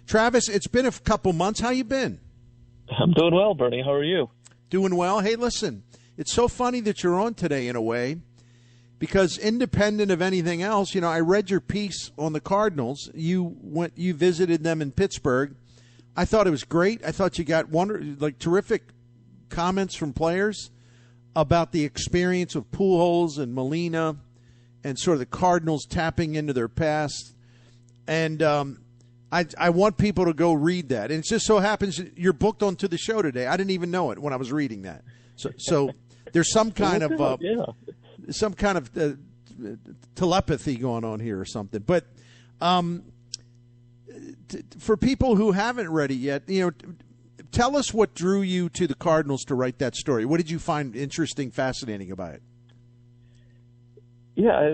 Travis, it's been a couple months. How you been? I'm doing well, Bernie. How are you? Doing well. Hey, listen, it's so funny that you're on today in a way, because independent of anything else, I read your piece on the Cardinals. You visited them in Pittsburgh. I thought it was great. I thought you got terrific comments from players about the experience of Pujols and Molina and sort of the Cardinals tapping into their past. And I want people to go read that. And it just so happens you're booked onto the show today. I didn't even know it when I was reading that. So there's some kind of telepathy going on here or something. But for people who haven't read it yet, tell us what drew you to the Cardinals to write that story. What did you find interesting, fascinating about it? Yeah, I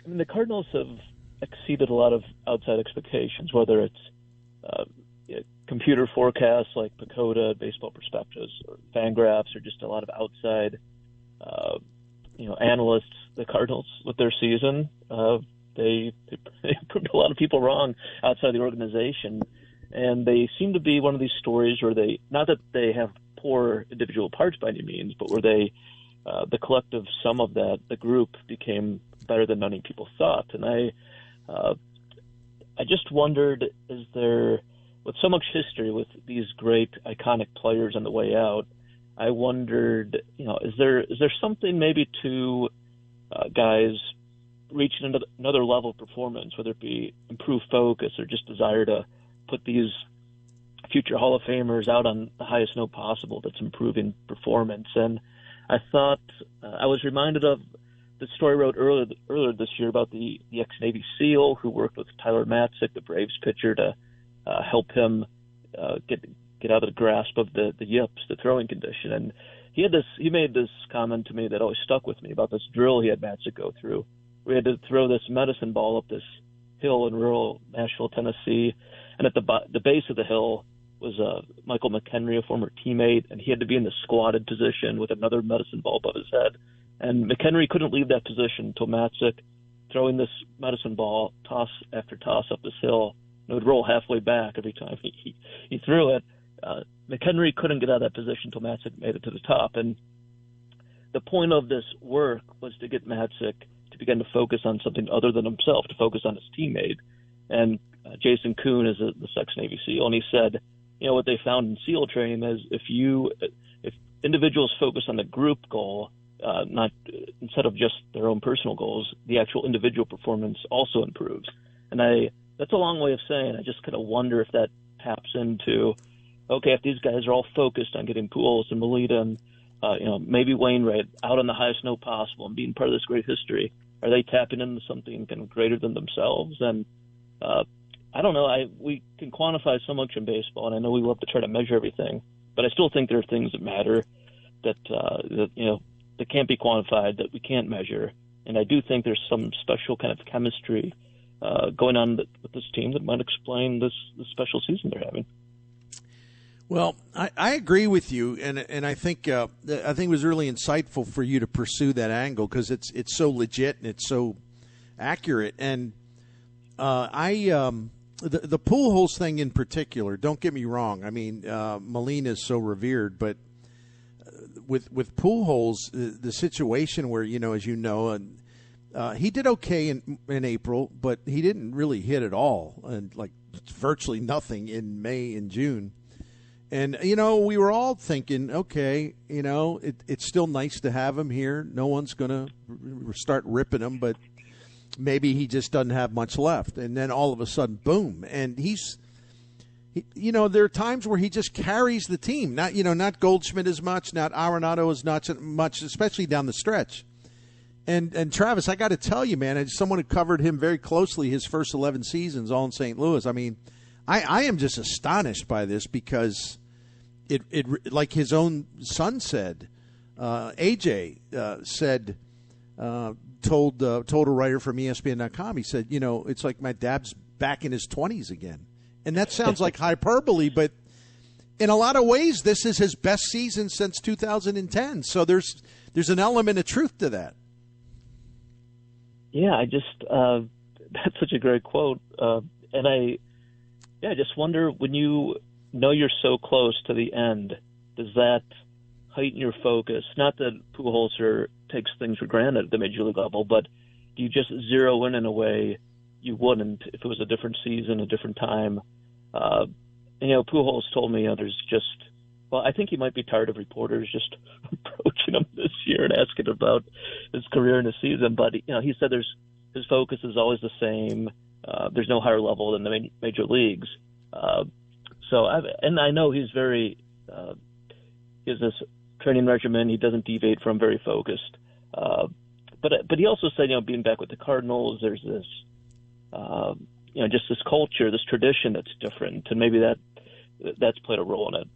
mean, the Cardinals have exceeded a lot of outside expectations, whether it's computer forecasts like Pacoda, Baseball Prospectus, or Fangraphs, or just a lot of outside, analysts. The Cardinals, with their season, they proved a lot of people wrong outside the organization, and they seem to be one of these stories where not that they have poor individual parts by any means, but where the collective sum of that, the group, became better than many people thought. And I just wondered, is there, with so much history, with these great iconic players on the way out, I wondered, is there something maybe to guys reaching another level of performance, whether it be improved focus or just desire to put these future Hall of Famers out on the highest note possible that's improving performance? And I thought I was reminded of the story I wrote earlier this year about the ex-Navy SEAL who worked with Tyler Matzik, the Braves pitcher, to help him get out of the grasp of the yips, the throwing condition. And he made this comment to me that always stuck with me about this drill he had Matzik go through. We had to throw this medicine ball up this hill in rural Nashville, Tennessee, and at the base of the hill was Michael McHenry, a former teammate, and he had to be in the squatted position with another medicine ball above his head. And McHenry couldn't leave that position until Matzik, throwing this medicine ball toss after toss up this hill, and it would roll halfway back every time he threw it. McHenry couldn't get out of that position until Matzik made it to the top. And the point of this work was to get Matzik to begin to focus on something other than himself, to focus on his teammate. And Jason Kuhn is the ex-Navy SEAL, and he said, what they found in SEAL training is if individuals focus on the group goal, not instead of just their own personal goals, the actual individual performance also improves. And that's a long way of saying I just kind of wonder if that taps into, okay, if these guys are all focused on getting Pujols and Molina and maybe Wainwright out on the highest note possible and being part of this great history, are they tapping into something kind of greater than themselves? And I don't know. We can quantify so much in baseball, and I know we love to try to measure everything, but I still think there are things that matter that can't be quantified, that we can't measure. And I do think there's some special kind of chemistry going on with this team that might explain this special season they're having. Well, I agree with you, and I think it was really insightful for you to pursue that angle because it's so legit and it's so accurate. And the Pujols thing in particular, don't get me wrong. I mean, Molina is so revered, but with Pujols, the situation where, as you know, he did okay in April, but he didn't really hit at all, and like virtually nothing in May and June. And, we were all thinking, okay, it's still nice to have him here. No one's going to start ripping him, but maybe he just doesn't have much left. And then all of a sudden, boom. And there are times where he just carries the team. Not Goldschmidt as much, not Arenado as much, especially down the stretch. And Travis, I got to tell you, man, as someone who covered him very closely his first 11 seasons all in St. Louis, I mean, I am just astonished by this because it like his own son said, AJ said, told a writer from ESPN.com, he said, it's like my dad's back in his 20s again. And that sounds like hyperbole, but in a lot of ways, this is his best season since 2010. So there's an element of truth to that. Yeah, that's such a great quote. And Yeah, I just wonder, when you know you're so close to the end, does that heighten your focus? Not that Pujols takes things for granted at the major league level, but do you just zero in a way you wouldn't if it was a different season, a different time? Pujols told me I think he might be tired of reporters just approaching him this year and asking about his career in the season. But he said his focus is always the same. There's no higher level than the major leagues. I know he's he has this training regimen. He doesn't deviate from, very focused. But he also said, being back with the Cardinals, there's this, just this culture, this tradition that's different, and maybe that's played a role in it.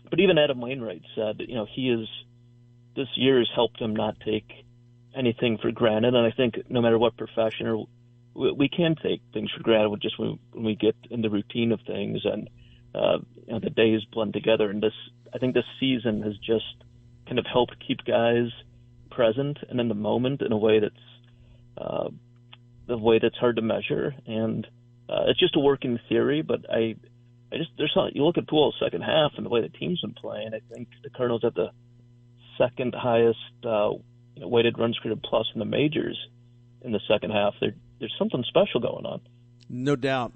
But even Adam Wainwright said, this year has helped him not take anything for granted. And I think no matter what profession, we can take things for granted just when we get in the routine of things, and the days blend together. And I think this season has just kind of helped keep guys present and in the moment in a way that's hard to measure. And it's just a working theory, but you look at Pujols' second half and the way the team's been playing. I think the Cardinals have the second highest weighted runs created plus in the majors in the second half. There's something special going on. No doubt.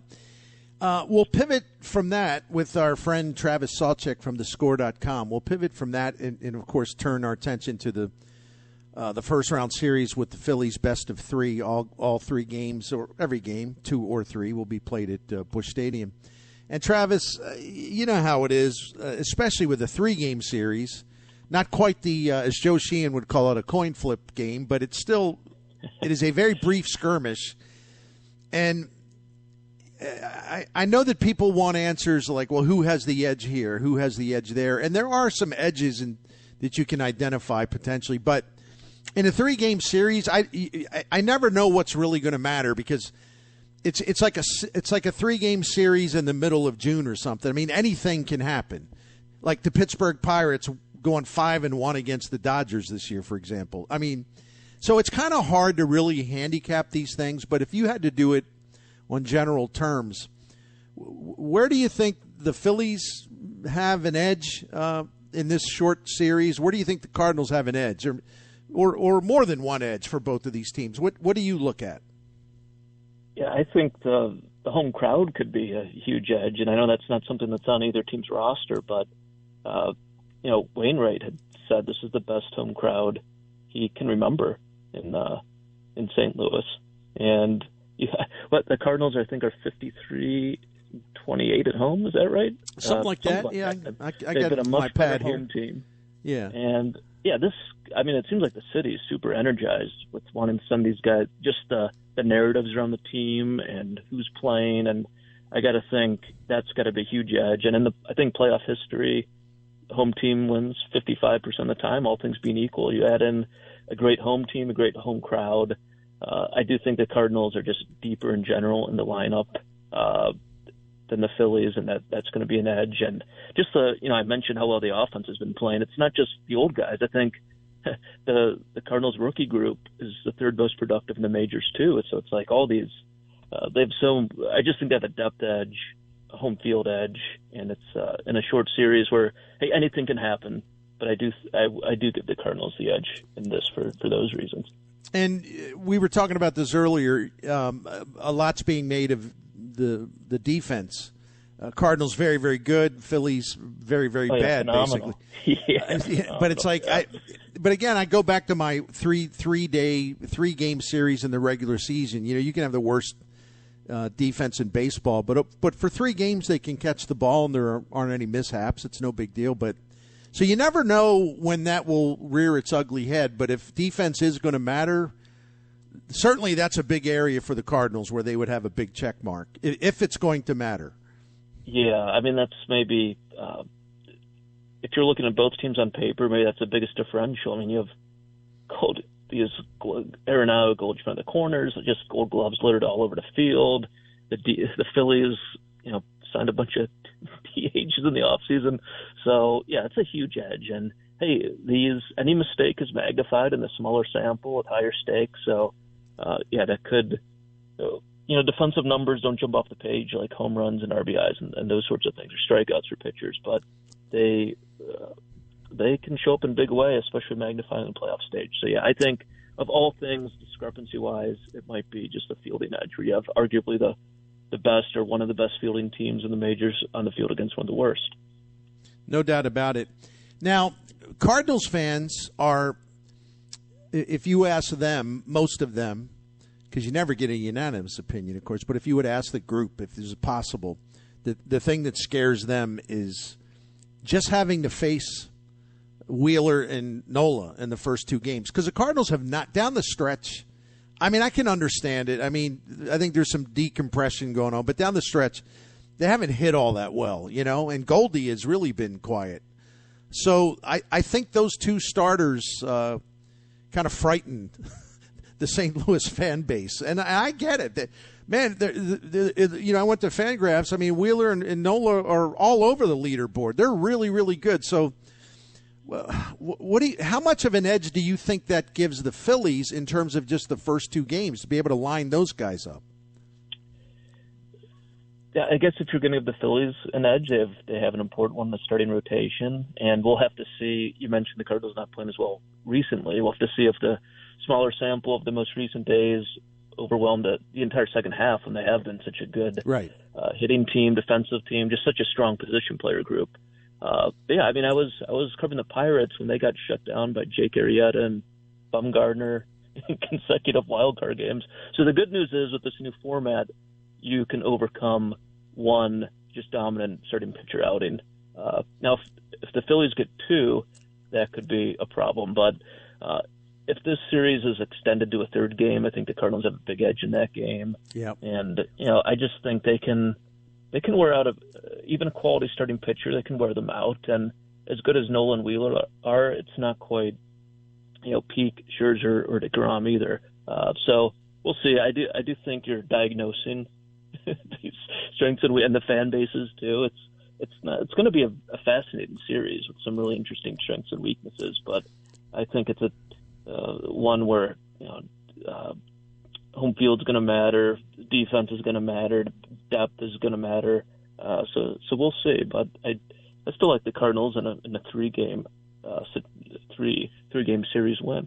We'll pivot from that with our friend Travis Sawchik from thescore.com. We'll pivot from that and of course, turn our attention to the first round series with the Phillies best of three. All three games, or every game, 2 or 3, will be played at Busch Stadium. And Travis, you know how it is, especially with a 3-game series. Not quite the, as Joe Sheehan would call it, a coin flip game, but it is a very brief skirmish. And I know that people want answers like, well, who has the edge here? Who has the edge there? And there are some edges that you can identify potentially. But in a 3-game series, I never know what's really going to matter, because it's like a 3-game series in the middle of June or something. I mean, anything can happen. Like the Pittsburgh Pirates going 5-1 against the Dodgers this year, for example. I mean, so it's kind of hard to really handicap these things. But if you had to do it on general terms, where do you think the Phillies have an edge in this short series? Where do you think the Cardinals have an edge, or more than one edge for both of these teams? What do you look at? Yeah, I think the home crowd could be a huge edge, and I know that's not something that's on either team's roster, but Wainwright had said this is the best home crowd he can remember in St. Louis, and the Cardinals I think are 53-28 at home. Is that right? Something like that. Yeah, I got been a much my pad better here. Home team. Yeah, and it seems like the city is super energized with wanting to send these guys, just the narratives around the team and who's playing. And I got to think that's got to be a huge edge. And I think playoff history, home team wins 55% of the time, all things being equal. You add in a great home team, a great home crowd. I do think the Cardinals are just deeper in general in the lineup than the Phillies, and that's going to be an edge. And just I mentioned how well the offense has been playing. It's not just the old guys. I think the Cardinals rookie group is the third most productive in the majors too. So it's like all these, I just think they have a depth edge, a home field edge, and it's in a short series where, hey, anything can happen. But I do give the Cardinals the edge in this for those reasons. And we were talking about this earlier. A lot's being made of the defense. Cardinals very, very good. Phillies very, very bad, phenomenal. Basically. But it's like, but again, I go back to my three-game series in the regular season. You can have the worst defense in baseball, but for 3 games they can catch the ball and there aren't any mishaps. It's no big deal. But so you never know when that will rear its ugly head. But if defense is going to matter, certainly that's a big area for the Cardinals where they would have a big check mark if it's going to matter. Yeah, I mean, that's maybe if you're looking at both teams on paper, maybe that's the biggest differential. I mean, you have these Arenado, Goldschmidt in the corners, just Gold Gloves littered all over the field. The Phillies, signed a bunch of DHs in the offseason. So, yeah, it's a huge edge. And, hey, any mistake is magnified in the smaller sample with higher stakes. So, that could defensive numbers don't jump off the page like home runs and RBIs and those sorts of things, or strikeouts for pitchers, but they can show up in a big way, especially magnifying the playoff stage. So, yeah, I think of all things, discrepancy-wise, it might be just the fielding edge, where you have arguably the best or one of the best fielding teams in the majors on the field against one of the worst. No doubt about it. Now, Cardinals fans are, if you ask them, most of them, because you never get a unanimous opinion, of course, but if you would ask the group, if this is possible, the thing that scares them is just having to face Wheeler and Nola in the first two games. Because the Cardinals have not, down the stretch, I mean, I can understand it. I mean, I think there's some decompression going on, but down the stretch, they haven't hit all that well, and Goldie has really been quiet. So I think those two starters kind of frightened the St. Louis fan base. And I get it. Man, I went to Fangraphs. I mean, Wheeler and Nola are all over the leaderboard. They're really, really good. So how much of an edge do you think that gives the Phillies in terms of just the first two games to be able to line those guys up? Yeah, I guess if you're going to give the Phillies an edge, they have an important one in the starting rotation, and we'll have to see. You mentioned the Cardinals not playing as well recently. We'll have to see if the smaller sample of the most recent days overwhelmed the entire second half when they have been such a good hitting team, defensive team, just such a strong position player group. Yeah, I mean, I was covering the Pirates when they got shut down by Jake Arrieta and Bumgarner in consecutive wildcard games. So the good news is with this new format, you can overcome one just dominant starting pitcher outing. Now, if the Phillies get two, that could be a problem. But if this series is extended to a third game, I think the Cardinals have a big edge in that game. Yep. And I just think they can wear out even a quality starting pitcher. They can wear them out. And as good as Nolan Wheeler are, it's not quite peak Scherzer or DeGrom either. So we'll see. I do think you're diagnosing these strengths and the fan bases too. It's going to be a fascinating series with some really interesting strengths and weaknesses. But I think it's a one where home field's going to matter, defense is going to matter, depth is going to matter. So we'll see. But I still like the Cardinals in a three-game series win.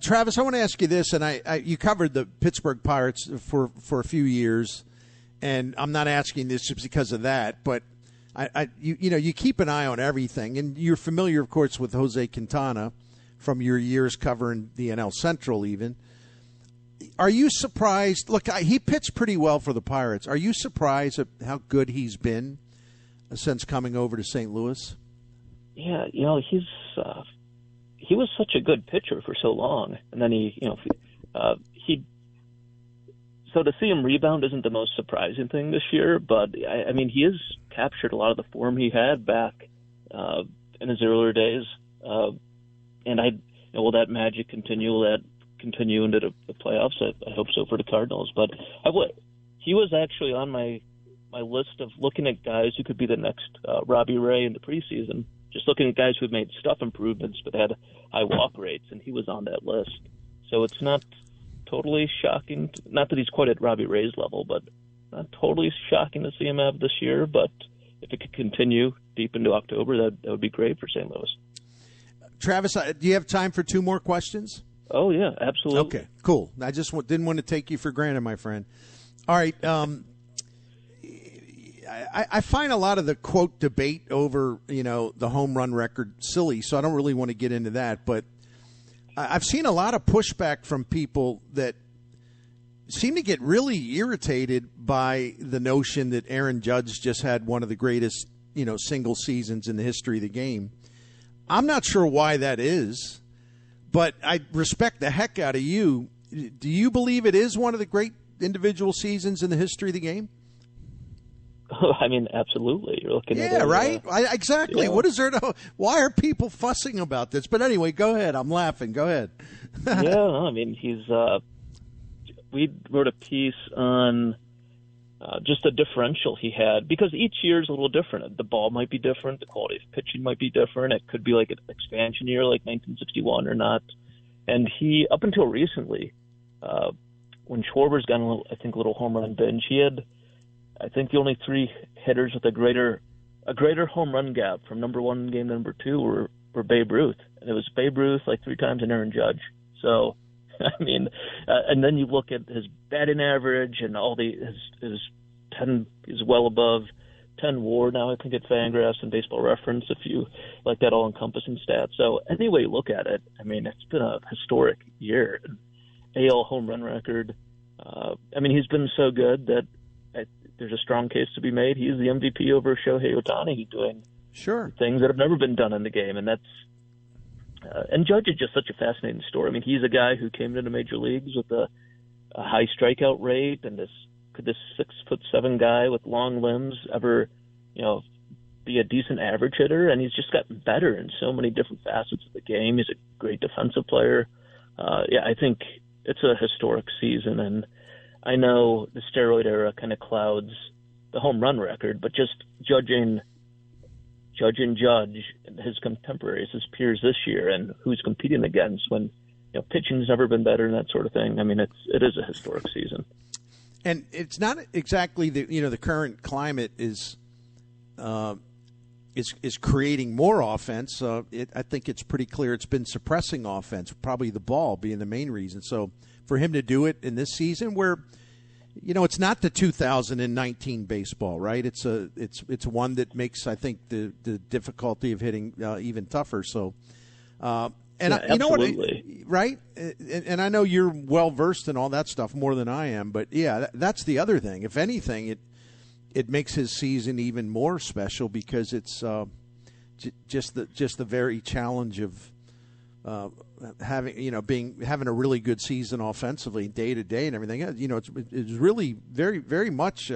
Travis, I want to ask you this, and you covered the Pittsburgh Pirates for a few years, and I'm not asking this just because of that, but you keep an eye on everything, and you're familiar, of course, with Jose Quintana from your years covering the NL Central even. Are you surprised? Look, he pitched pretty well for the Pirates. Are you surprised at how good he's been since coming over to St. Louis? Yeah, he was such a good pitcher for so long, and then so to see him rebound isn't the most surprising thing this year, but I mean, he has captured a lot of the form he had back in his earlier days, and will that magic continue? Will that continue into the playoffs? I hope so for the Cardinals, but he was actually on my list of looking at guys who could be the next Robbie Ray in the preseason. Just looking at guys who've made stuff improvements but had high walk rates, and he was on that list. So it's not totally shocking. Not that he's quite at Robbie Ray's level, but not totally shocking to see him have this year. But if it could continue deep into October, that would be great for St. Louis. Travis, do you have time for two more questions? Oh, yeah, absolutely. Okay, cool. I just didn't want to take you for granted, my friend. All right. I find a lot of the quote debate over, the home run record silly, so I don't really want to get into that. But I've seen a lot of pushback from people that seem to get really irritated by the notion that Aaron Judge just had one of the greatest, single seasons in the history of the game. I'm not sure why that is, but I respect the heck out of you. Do you believe it is one of the great individual seasons in the history of the game? I mean, absolutely. You're looking at it. Right? Exactly. Yeah. What is there to? Why are people fussing about this? But anyway, go ahead. I'm laughing. Go ahead. I mean, we wrote a piece on just the differential he had, because each year is a little different. The ball might be different. The quality of pitching might be different. It could be like an expansion year like 1961 or not. And he, up until recently, when Schwarber's got a little home run binge, he had, I think, the only 3 hitters with a greater home run gap from number 1 and game number 2 were Babe Ruth, and it was Babe Ruth like 3 times and Aaron Judge. So, I mean, and then you look at his batting average and all his 10 is well above 10 WAR now, I think, at Fangraphs and Baseball Reference, if you like that all-encompassing stat. So any way you look at it, I mean, it's been a historic year. AL home run record. I mean, he's been so good that there's a strong case to be made. He's the MVP over Shohei Ohtani, doing things that have never been done in the game, and and Judge is just such a fascinating story. I mean, he's a guy who came into major leagues with a high strikeout rate, and could this 6'7" guy with long limbs ever, be a decent average hitter? And he's just gotten better in so many different facets of the game. He's a great defensive player. I think it's a historic season, and I know the steroid era kind of clouds the home run record, but just judging Judge and his contemporaries, his peers this year, and who's competing against when pitching's never been better and that sort of thing. I mean, it is a historic season. And it's not exactly the current climate is creating more offense. I think it's pretty clear it's been suppressing offense, probably the ball being the main reason. So for him to do it in this season, where it's not the 2019 baseball, right? It's one that makes, I think, the difficulty of hitting even tougher. So. You know what, right? And I know you're well versed in all that stuff more than I am, but yeah, that's the other thing. If anything, it makes his season even more special because it's just the very challenge of having a really good season offensively day to day and everything. It's really very very much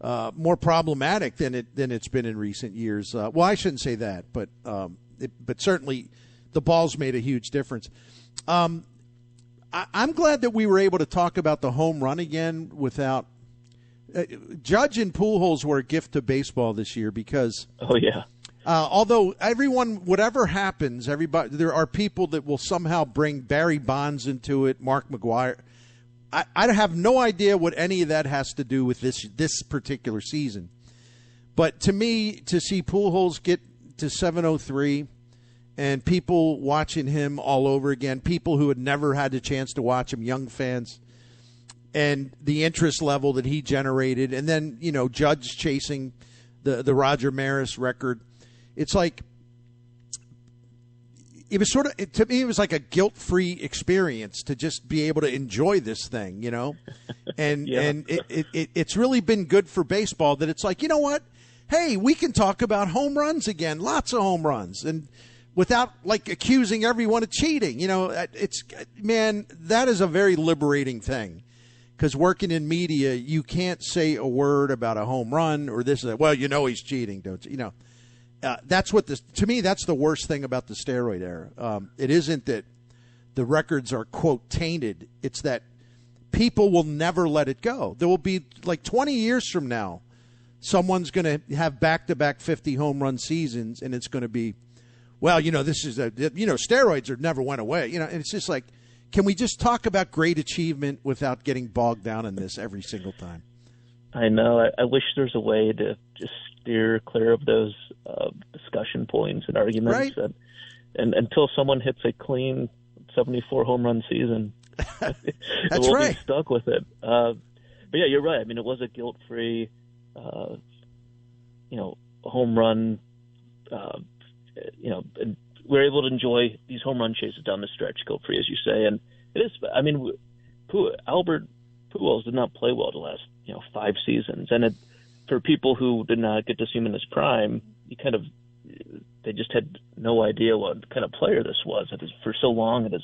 more problematic than it's been in recent years. Well, I shouldn't say that, but certainly. The ball's made a huge difference. I'm glad that we were able to talk about the home run again without Judge and Pujols were a gift to baseball this year because although whatever happens, there are people that will somehow bring Barry Bonds into it, Mark McGwire. I have no idea what any of that has to do with this particular season. But to me, to see Pujols get to 703. And people watching him all over again, people who had never had the chance to watch him, young fans, and the interest level that he generated, and then Judge chasing the Roger Maris record. It's like it was to me it was like a guilt-free experience to just be able to enjoy this thing, and and it's really been good for baseball that it's like, you know what, hey, we can talk about home runs again, lots of home runs, and without accusing everyone of cheating. That is a very liberating thing because working in media, you can't say a word about a home run or this. Well, he's cheating, don't you? That's to me, that's the worst thing about the steroid era. It isn't that the records are quote tainted. It's that people will never let it go. There will be 20 years from now, someone's going to have back-to-back 50 home run seasons, and it's going to be, well, this is steroids never went away. And it's just like, can we just talk about great achievement without getting bogged down in this every single time? I know. I wish there's a way to just steer clear of those discussion points and arguments. Right. And until someone hits a clean 74 home run season, we'll be stuck with it. But yeah, you're right. I mean, it was a guilt-free, home run. And we're able to enjoy these home run chases down the stretch, guilt-free, as you say. And it is. I mean, Albert Pujols did not play well the last 5 seasons, and for people who did not get to see him in his prime, they just had no idea what kind of player this was for so long at his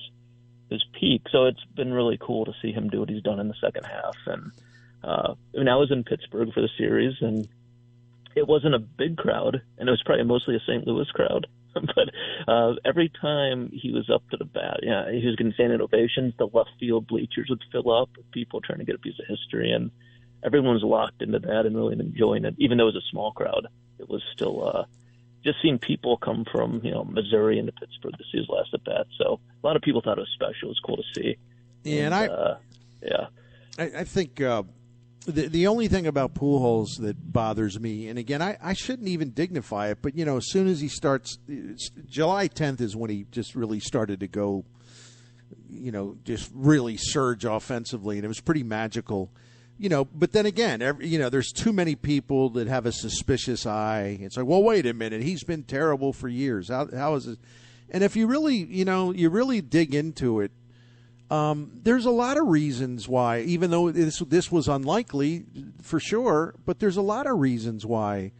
peak. So it's been really cool to see him do what he's done in the second half. And I was in Pittsburgh for the series, and it wasn't a big crowd, and it was probably mostly a St. Louis crowd. But every time he was up to the bat, he was getting standing ovations. The left field bleachers would fill up with people trying to get a piece of history, and everyone was locked into that and really enjoying it. Even though it was a small crowd, it was still just seeing people come from Missouri into Pittsburgh to see his last at bat. So a lot of people thought it was special. It was cool to see. Yeah, and Yeah. I think the only thing about Pujols that bothers me, and again, I shouldn't even dignify it, but, as soon as he starts, July 10th is when he just really started to go, just really surge offensively, and it was pretty magical. But then again, there's too many people that have a suspicious eye. It's like, well, wait a minute, he's been terrible for years. How is it? And if you really, you really dig into it, there's a lot of reasons why, even though this was unlikely for sure, but there's a lot of reasons why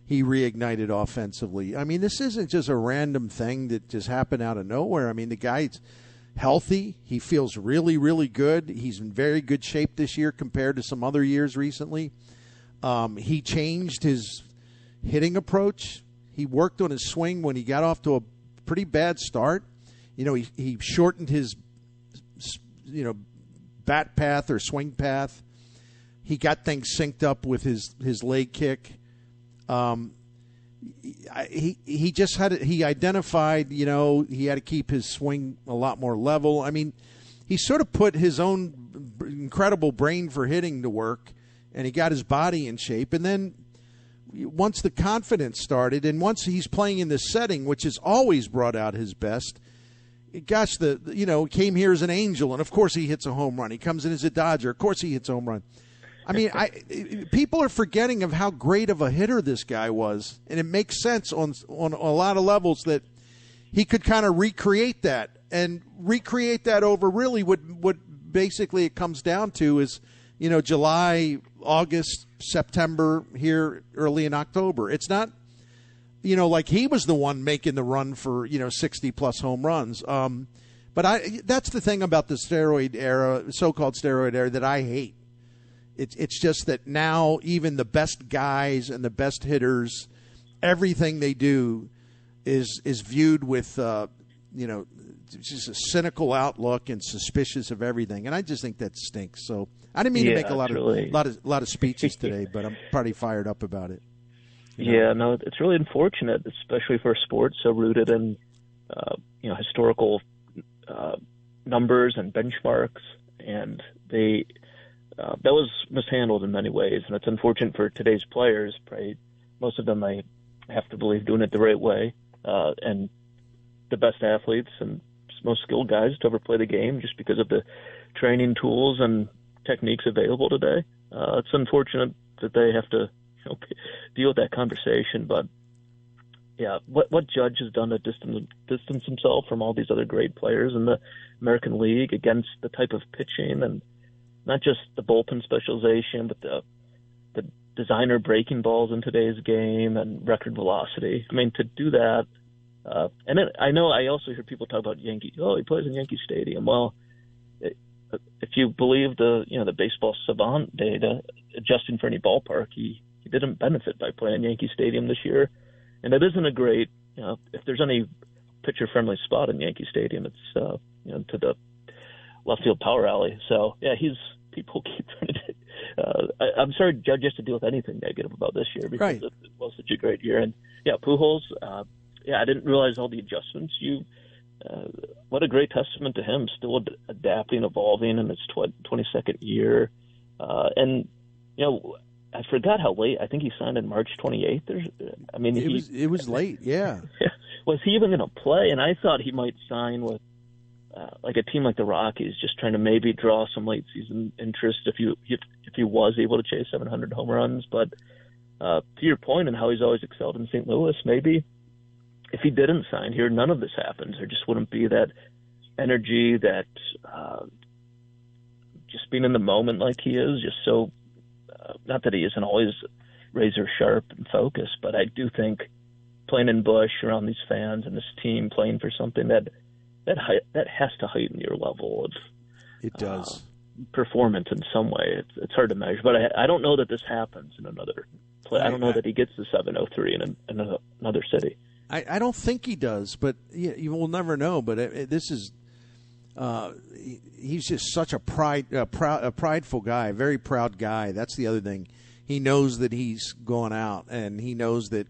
he reignited offensively. I mean, this isn't just a random thing that just happened out of nowhere. I mean, the guy's healthy. He feels really, really good. He's in very good shape this year compared to some other years recently. He changed his hitting approach. He worked on his swing when he got off to a pretty bad start. He shortened his bat path or swing path. He got things synced up with his leg kick. He just he identified, he had to keep his swing a lot more level. I mean, he sort of put his own incredible brain for hitting to work, and he got his body in shape. And then once the confidence started, and once he's playing in this setting, which has always brought out his best, gosh, came here as an Angel, and of course he hits a home run. He comes in as a Dodger, of course he hits a home run. I mean, people are forgetting of how great of a hitter this guy was, and it makes sense on a lot of levels that he could kind of recreate that over really what basically it comes down to is, July, August, September, here early in October. It's not, like he was the one making the run for, 60-plus home runs. But that's the thing about the steroid era, so-called steroid era, that I hate. It's just that now even the best guys and the best hitters, everything they do is viewed with, just a cynical outlook and suspicious of everything. And I just think that stinks. So I didn't mean to make a lot of speeches today, but I'm pretty fired up about it. Yeah, no, it's really unfortunate, especially for a sport so rooted in, historical numbers and benchmarks, and that was mishandled in many ways, and it's unfortunate for today's players. Right, most of them, I have to believe, doing it the right way, and the best athletes and most skilled guys to ever play the game, just because of the training tools and techniques available today. It's unfortunate that they have to deal with that conversation, but yeah, what Judge has done to distance himself from all these other great players in the American League against the type of pitching, and not just the bullpen specialization, but the designer breaking balls in today's game and record velocity. I mean, to do that, I know I also hear people talk about Yankee. Oh, he plays in Yankee Stadium. Well, if you believe the baseball savant data, adjusting for any ballpark, he didn't benefit by playing Yankee Stadium this year. And it isn't a great, if there's any pitcher-friendly spot in Yankee Stadium, it's, to the left field power alley. So, yeah, people keep trying to, I'm sorry Judge has to deal with anything negative about this year because it was such a great year. And, yeah, Pujols, I didn't realize all the adjustments. What a great testament to him, still adapting, evolving in his 22nd year. And, I forgot how late. I think he signed in March 28th. It was late, yeah. Was he even going to play? And I thought he might sign with like a team like the Rockies, just trying to maybe draw some late season interest if he was able to chase 700 home runs. But to your point and how he's always excelled in St. Louis, maybe if he didn't sign here, none of this happens. There just wouldn't be that energy, that just being in the moment like he is, just so. Not that he isn't always razor sharp and focused, but I do think playing in Busch around these fans and this team, playing for something that has to heighten your level of performance in some way. It's hard to measure, but I don't know that this happens in another play. I don't know that he gets the 703 in another city. I don't think he does, but you will never know. But this is. He's just such a prideful guy, very proud guy. That's the other thing. He knows that he's gone out, and he knows that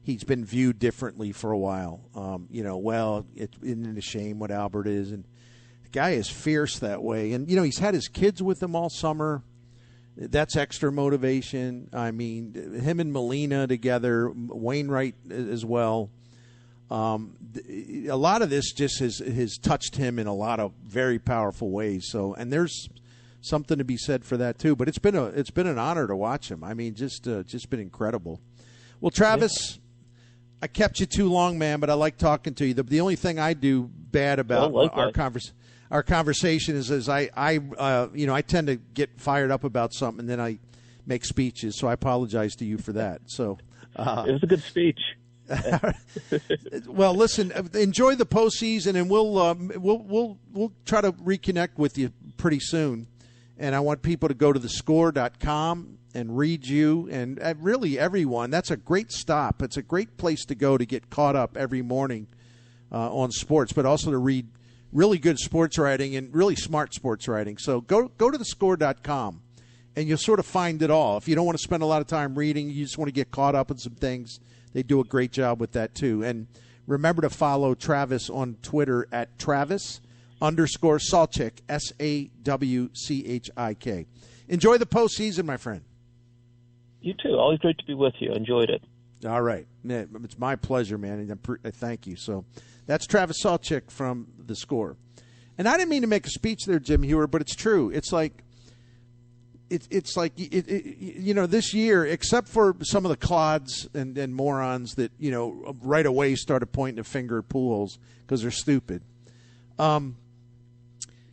he's been viewed differently for a while. It isn't a shame what Albert is, and The guy is fierce that way. And, he's had his kids with him all summer. That's extra motivation. I mean, him and Molina together, Wainwright as well. A lot of this just has touched him in a lot of very powerful ways. So, and there's something to be said for that too. But it's been an honor to watch him. I mean, just been incredible. Well, Travis, I kept you too long, man, but I like talking to you. The only thing I do bad about our conversation is I tend to get fired up about something and then I make speeches. So I apologize to you for that. So it was a good speech. Well, listen, enjoy the postseason, and we'll try to reconnect with you pretty soon. And I want people to go to thescore.com and read you and really everyone. That's a great stop. It's a great place to go to get caught up every morning on sports, but also to read really good sports writing and really smart sports writing. So go to thescore.com, and you'll sort of find it all. If you don't want to spend a lot of time reading, you just want to get caught up in some things, they do a great job with that too. And remember to follow Travis on Twitter at Travis_Sawchik, SAWCHIK. Enjoy the postseason, my friend. You too. Always great to be with you. Enjoyed it. All right. It's my pleasure, man. And I thank you. So that's Travis Sawchik from The Score. And I didn't mean to make a speech there, Jim Hewer, but it's true. It's like, this year, except for some of the clods and morons that, right away started pointing a finger at Pujols because they're stupid. You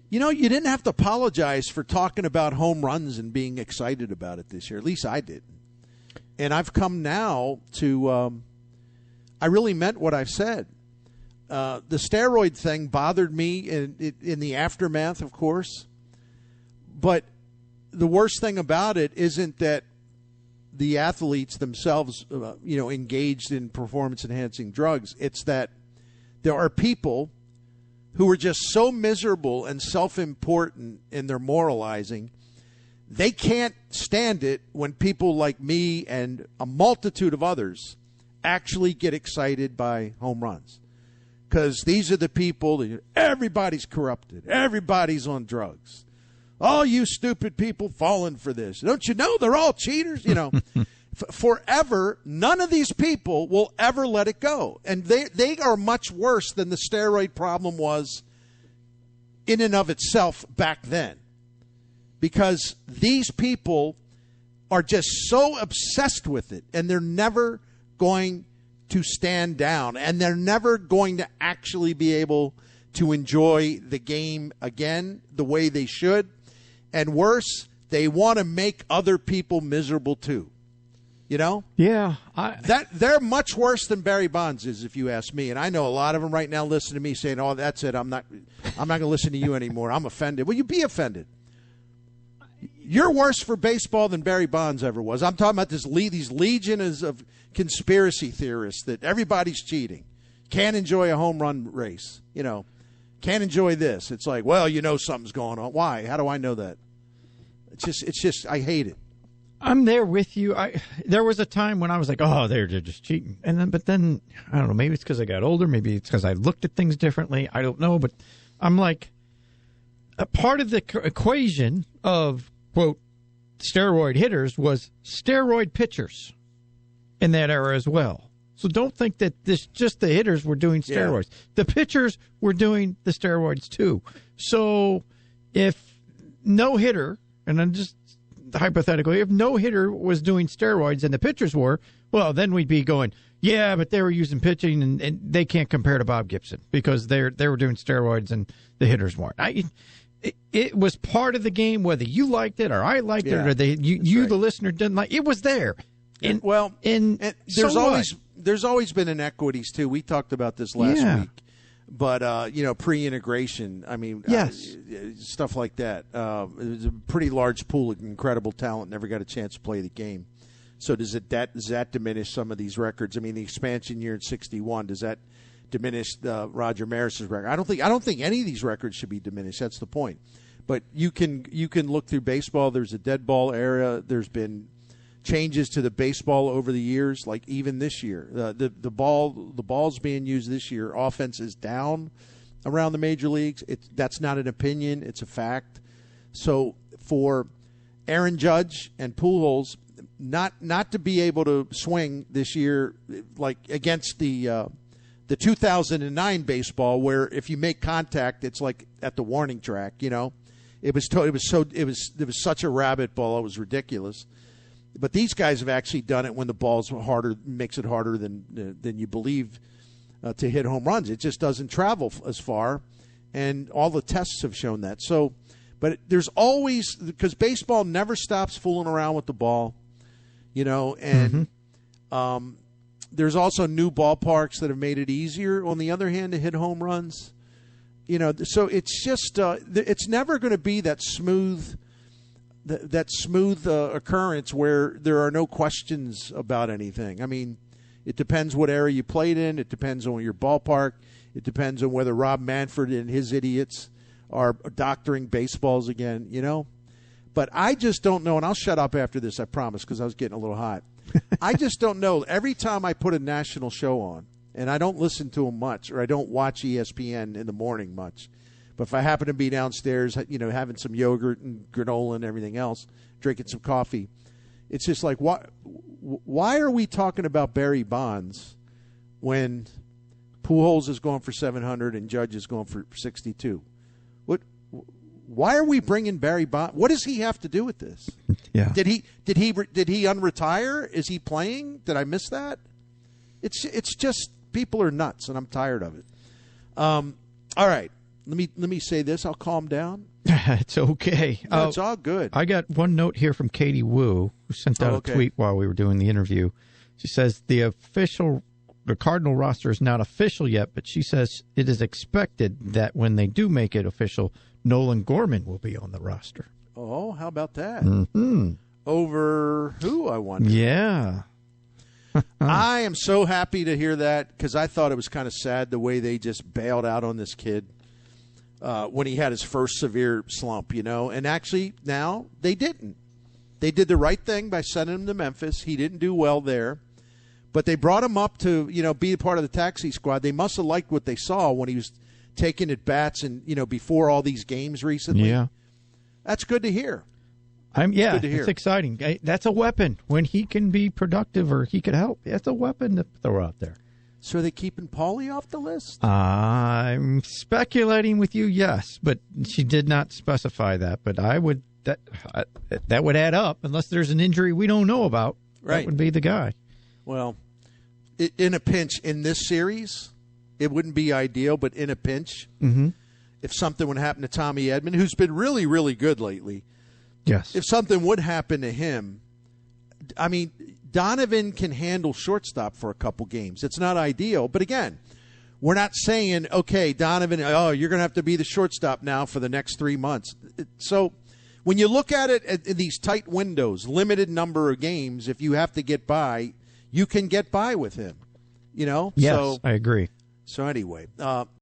didn't have to apologize for talking about home runs and being excited about it this year. At least I didn't. And I've come now to I really meant what I said. The steroid thing bothered me in the aftermath, of course. But the worst thing about it isn't that the athletes themselves, engaged in performance-enhancing drugs. It's that there are people who are just so miserable and self-important in their moralizing, they can't stand it when people like me and a multitude of others actually get excited by home runs. Because these are the people that everybody's corrupted, everybody's on drugs. All you stupid people falling for this. Don't you know they're all cheaters? Forever, none of these people will ever let it go. And they are much worse than the steroid problem was in and of itself back then. Because these people are just so obsessed with it, and they're never going to stand down, and they're never going to actually be able to enjoy the game again the way they should. And worse, they want to make other people miserable too. Yeah. They're much worse than Barry Bonds is, if you ask me. And I know a lot of them right now listen to me saying, "Oh, that's it. I'm not going to listen to you anymore. I'm offended." Well, you be offended. You're worse for baseball than Barry Bonds ever was. I'm talking about these legion of conspiracy theorists that everybody's cheating. Can't enjoy a home run race. Can't enjoy this. It's like, well, something's going on. Why? How do I know that? It's just I hate it. I'm there with you. There was a time when I was like, oh, they're just cheating. But then, I don't know, maybe it's because I got older. Maybe it's because I looked at things differently. I don't know. But I'm like, a part of the equation of, quote, steroid hitters was steroid pitchers in that era as well. So don't think that just the hitters were doing steroids. Yeah. The pitchers were doing the steroids too. So if no hitter, and I'm just hypothetically, if no hitter was doing steroids and the pitchers were, well, then we'd be going, yeah, but they were using pitching and they can't compare to Bob Gibson because they were doing steroids and the hitters weren't. It was part of the game, whether you liked it or I liked it, or the listener didn't like it. It was there. And there's always been inequities too. We talked about this last week, but pre-integration. I mean, yes, stuff like that. It was a pretty large pool of incredible talent. Never got a chance to play the game. So does that diminish some of these records? I mean, the expansion year in '61, does that diminish Roger Maris's record? I don't think any of these records should be diminished. That's the point. But you can look through baseball. There's a dead ball era. There's been changes to the baseball over the years, like even this year. The ball's being used this year. Offense is down around the major leagues. That's not an opinion; it's a fact. So for Aaron Judge and Pujols not to be able to swing this year, like against the 2009 baseball, where if you make contact, it's like at the warning track. It was such a rabbit ball. It was ridiculous. But these guys have actually done it when the ball's harder, makes it harder than you believe to hit home runs. It just doesn't travel as far, and all the tests have shown that. So, but there's always, because baseball never stops fooling around with the ball, and there's also new ballparks that have made it easier, on the other hand, to hit home runs. So it's just it's never going to be that smooth occurrence where there are no questions about anything. I mean, it depends what area you played in. It depends on your ballpark. It depends on whether Rob Manfred and his idiots are doctoring baseballs again, But I just don't know, and I'll shut up after this, I promise, because I was getting a little hot. I just don't know. Every time I put a national show on, and I don't listen to them much, or I don't watch ESPN in the morning much, but if I happen to be downstairs, having some yogurt and granola and everything else, drinking some coffee, it's just like, why are we talking about Barry Bonds when Pujols is going for 700 and Judge is going for 62? Why are we bringing Barry Bonds? What does he have to do with this? Yeah. Did he unretire? Is he playing? Did I miss that? It's just, people are nuts, and I'm tired of it. All right. Let me say this. I'll calm down. It's okay. No, it's all good. I got one note here from Katie Wu, who sent out a tweet while we were doing the interview. She says the Cardinal roster is not official yet, but she says it is expected that when they do make it official, Nolan Gorman will be on the roster. Oh, how about that? Mm-hmm. Over who, I wonder? Yeah. I am so happy to hear that, because I thought it was kind of sad the way they just bailed out on this kid when he had his first severe slump, And actually, now they didn't. They did the right thing by sending him to Memphis. He didn't do well there. But they brought him up to, be a part of the taxi squad. They must have liked what they saw when he was taking at bats and, before all these games recently. Yeah. That's good to hear. It's exciting. That's a weapon. When he can be productive or he could help, that's a weapon to throw out there. So are they keeping Paulie off the list? I'm speculating with you, yes, but she did not specify that. But that would add up, unless there's an injury we don't know about. Right. That would be the guy. Well, in a pinch in this series, it wouldn't be ideal, but in a pinch, if something would happen to Tommy Edman, who's been really, really good lately, yes. If something would happen to him, I mean, Donovan can handle shortstop for a couple games. It's not ideal, but again, we're not saying, okay, Donovan, you're going to have to be the shortstop now for the next 3 months. So when you look at it in these tight windows, limited number of games, if you have to get by, you can get by with him, Yes, I agree. So anyway,